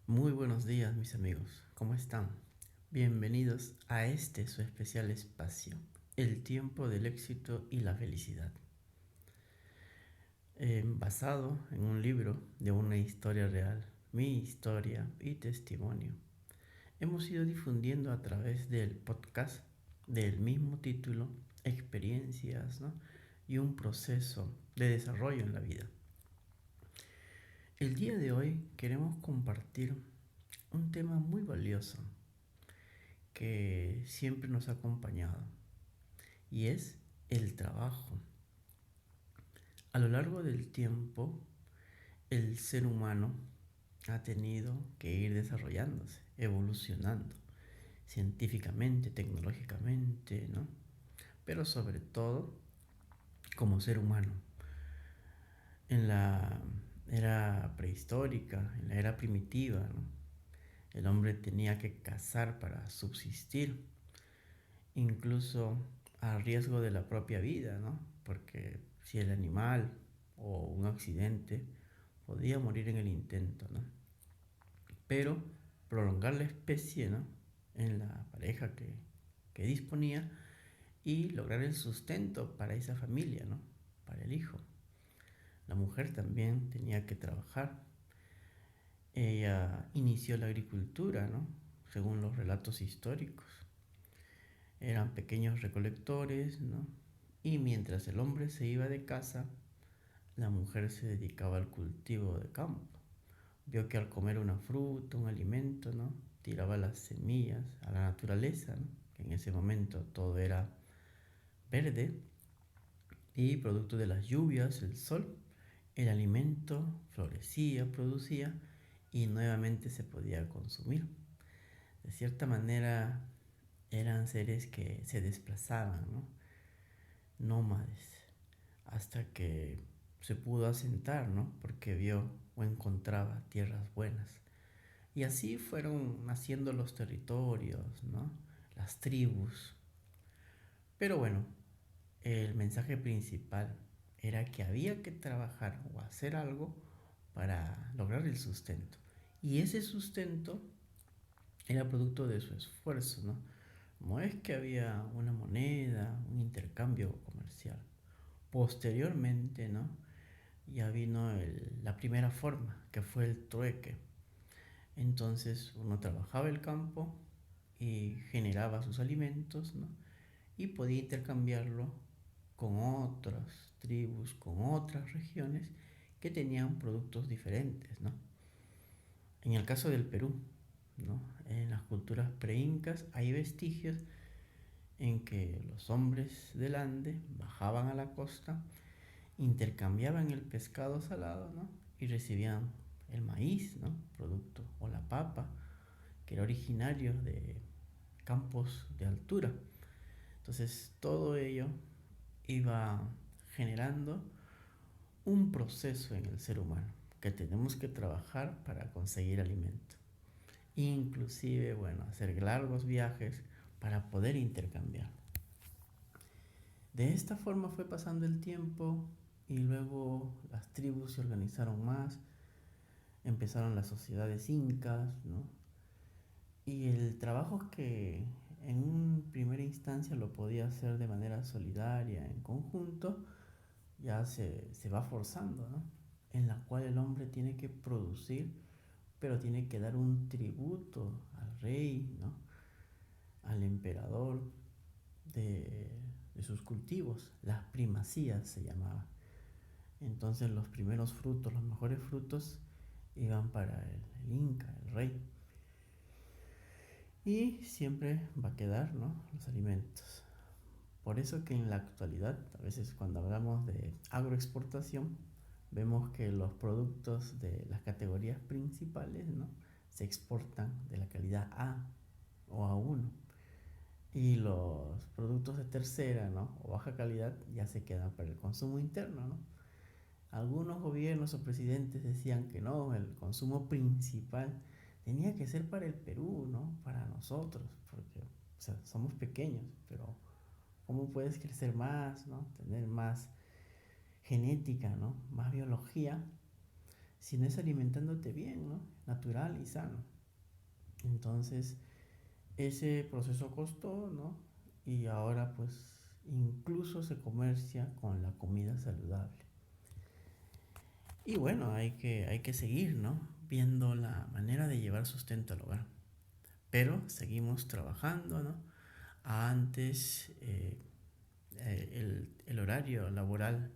Muy buenos días, mis amigos. ¿Cómo están? Bienvenidos a este su especial espacio, el tiempo del éxito y la felicidad. Basado en un libro de una historia real, mi historia y testimonio. Hemos ido difundiendo a través del podcast del mismo título, experiencias, ¿no? Y un proceso de desarrollo en la vida. El día de hoy queremos compartir un tema muy valioso que siempre nos ha acompañado y es el trabajo. A lo largo del tiempo, el ser humano ha tenido que ir desarrollándose, evolucionando científicamente, tecnológicamente, ¿no? Pero sobre todo como ser humano. En la era prehistórica, en la era primitiva, ¿no? El hombre tenía que cazar para subsistir, incluso a riesgo de la propia vida, ¿no? Porque si el animal o un accidente podía morir en el intento, ¿no? Pero prolongar la especie, ¿no? En la pareja que disponía y lograr el sustento para esa familia, ¿no? Para el hijo. La mujer también tenía que trabajar. Ella inició la agricultura, ¿no? Según los relatos históricos. Eran pequeños recolectores, ¿no? Y mientras el hombre se iba de casa, la mujer se dedicaba al cultivo de campo. Vio que al comer una fruta, un alimento, ¿no? Tiraba las semillas a la naturaleza, ¿no? Que en ese momento todo era verde y producto de las lluvias, el sol, el alimento florecía, producía y nuevamente se podía consumir. De cierta manera eran seres que se desplazaban, ¿no? Nómades, hasta que se pudo asentar, ¿no? Porque vio o encontraba tierras buenas. Y así fueron naciendo los territorios, ¿no? Las tribus. Pero bueno, el mensaje principal era que había que trabajar o hacer algo para lograr el sustento. Y ese sustento era producto de su esfuerzo, ¿no? No es que había una moneda, un intercambio comercial. Posteriormente, ¿no? Ya vino la primera forma, que fue el trueque. Entonces uno trabajaba el campo y generaba sus alimentos, ¿no? Y podía intercambiarlo con otras tribus, con otras regiones que tenían productos diferentes, ¿no? En el caso del Perú, ¿no? En las culturas preincas hay vestigios en que los hombres del Ande bajaban a la costa, intercambiaban el pescado salado, ¿no? Y recibían el maíz, ¿no? Producto, o la papa, que era originario de campos de altura. Entonces todo ello iba generando un proceso en el ser humano que tenemos que trabajar para conseguir alimento. Inclusive, bueno, hacer largos viajes para poder intercambiar. De esta forma fue pasando el tiempo y luego las tribus se organizaron más, empezaron las sociedades incas, ¿no? Y el trabajo que en primera instancia lo podía hacer de manera solidaria, en conjunto, ya se va forzando, ¿no? En la cual el hombre tiene que producir, pero tiene que dar un tributo al rey, ¿no? Al emperador de, de sus cultivos, las primacías se llamaba. Entonces los primeros frutos, los mejores frutos, iban para el inca, el rey. Y siempre va a quedar, ¿no? Los alimentos. Por eso que en la actualidad, a veces cuando hablamos de agroexportación, vemos que los productos de las categorías principales, ¿no? Se exportan de la calidad A o A1. Y los productos de tercera, ¿no? O baja calidad ya se quedan para el consumo interno, ¿no? Algunos gobiernos o presidentes decían que no, el consumo principal tenía que ser para el Perú, ¿no? Para nosotros, porque o sea, somos pequeños, pero ¿cómo puedes crecer más, ¿no? Tener más genética, ¿no? Más biología, si no es alimentándote bien, ¿no? Natural y sano. Entonces, ese proceso costó, ¿no? Y ahora pues incluso se comercia con la comida saludable. Y bueno, hay que seguir, ¿no? Viendo la manera de llevar sustento al hogar. Pero seguimos trabajando, ¿no? Antes el horario laboral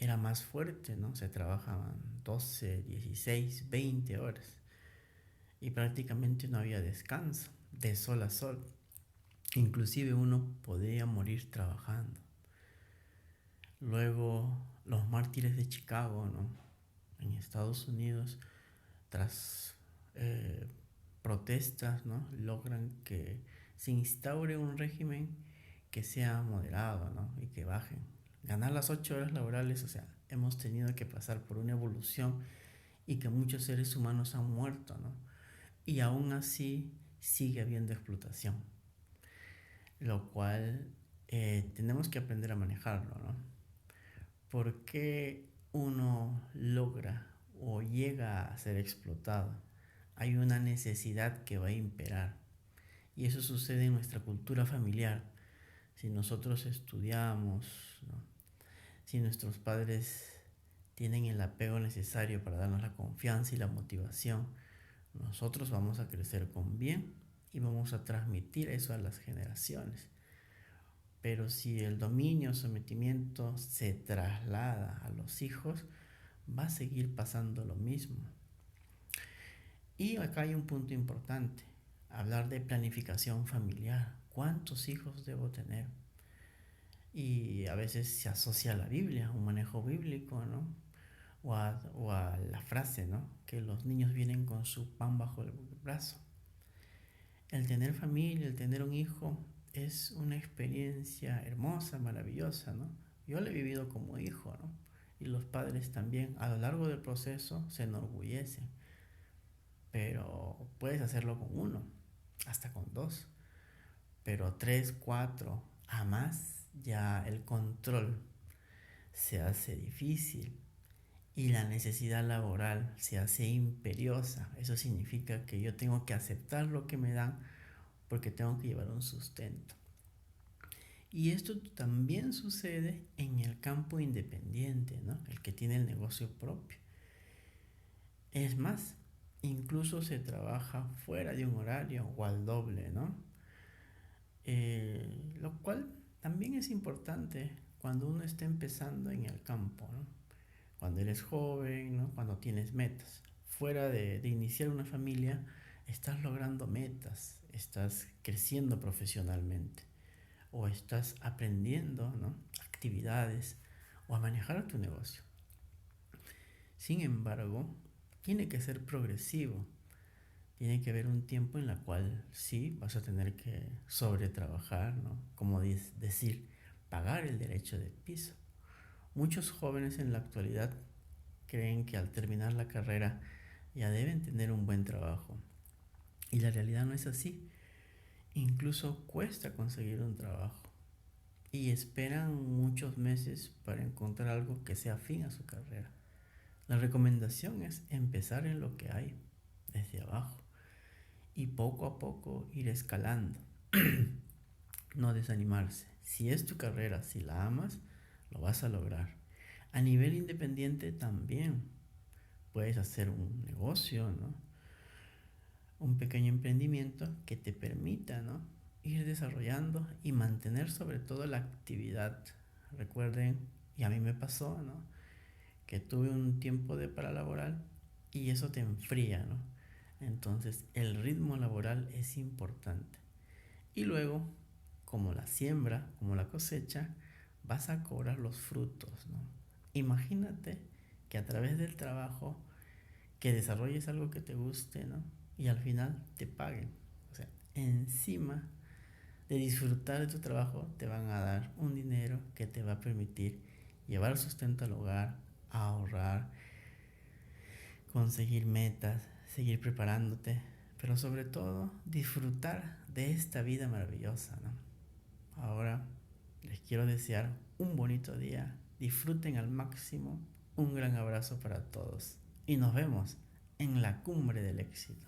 era más fuerte, ¿no? Se trabajaban 12, 16, 20 horas y prácticamente no había descanso, de sol a sol. Inclusive uno podía morir trabajando. Luego los mártires de Chicago, ¿no? En Estados Unidos, tras eh, protestas, ¿no? Logran que se instaure un régimen que sea moderado, ¿no? Y que bajen. Ganar las 8 horas laborales, o sea, hemos tenido que pasar por una evolución y que muchos seres humanos han muerto, ¿no? Y aún así sigue habiendo explotación, lo cual tenemos que aprender a manejarlo, ¿no? ¿Por qué uno logra o llega a ser explotado? Hay una necesidad que va a imperar y eso sucede en nuestra cultura familiar. Si nosotros estudiamos, ¿no? Si nuestros padres tienen el apego necesario para darnos la confianza y la motivación, nosotros vamos a crecer con bien y vamos a transmitir eso a las generaciones. Pero si el dominio o sometimiento se traslada a los hijos, va a seguir pasando lo mismo. Y acá hay un punto importante, hablar de planificación familiar. ¿Cuántos hijos debo tener? Y a veces se asocia a la Biblia, un manejo bíblico, ¿no? O a la frase, ¿no? Que los niños vienen con su pan bajo el brazo. El tener familia, el tener un hijo, es una experiencia hermosa, maravillosa, ¿no? Yo lo he vivido como hijo, ¿no? Y los padres también, a lo largo del proceso, se enorgullecen. Pero puedes hacerlo con uno, hasta con dos. Pero tres, cuatro, a más, ya el control se hace difícil y la necesidad laboral se hace imperiosa. Eso significa que yo tengo que aceptar lo que me dan porque tengo que llevar un sustento. Y esto también sucede en el campo independiente, ¿no? El que tiene el negocio propio. Es más, incluso se trabaja fuera de un horario o al doble, ¿no? Lo cual también es importante cuando uno está empezando en el campo, ¿no? Cuando eres joven, ¿no? Cuando tienes metas. Fuera de iniciar una familia, estás logrando metas, estás creciendo profesionalmente o estás aprendiendo, ¿no? Actividades o a manejar tu negocio. Sin embargo, tiene que ser progresivo. Tiene que haber un tiempo en la cual sí vas a tener que sobretrabajar, ¿no? Como decir, pagar el derecho de piso. Muchos jóvenes en la actualidad creen que al terminar la carrera ya deben tener un buen trabajo. Y la realidad no es así. Incluso cuesta conseguir un trabajo. Y esperan muchos meses para encontrar algo que sea afín a su carrera. La recomendación es empezar en lo que hay, desde abajo, y poco a poco ir escalando. No desanimarse. Si es tu carrera, si la amas, lo vas a lograr. A nivel independiente también puedes hacer un negocio, ¿no? Un pequeño emprendimiento que te permita, ¿no? Ir desarrollando y mantener sobre todo la actividad. Recuerden, y a mí me pasó, ¿no? Que tuve un tiempo de paralaboral y eso te enfría, ¿no? Entonces el ritmo laboral es importante. Y luego, como la siembra, como la cosecha, vas a cobrar los frutos, ¿no? Imagínate que a través del trabajo que desarrolles algo que te guste, ¿no? Y al final te paguen. O sea, encima de disfrutar de tu trabajo, te van a dar un dinero que te va a permitir llevar sustento al hogar, ahorrar, conseguir metas, seguir preparándote, pero sobre todo disfrutar de esta vida maravillosa, ¿no? Ahora les quiero desear un bonito día, disfruten al máximo, un gran abrazo para todos. y nos vemos en la cumbre del éxito.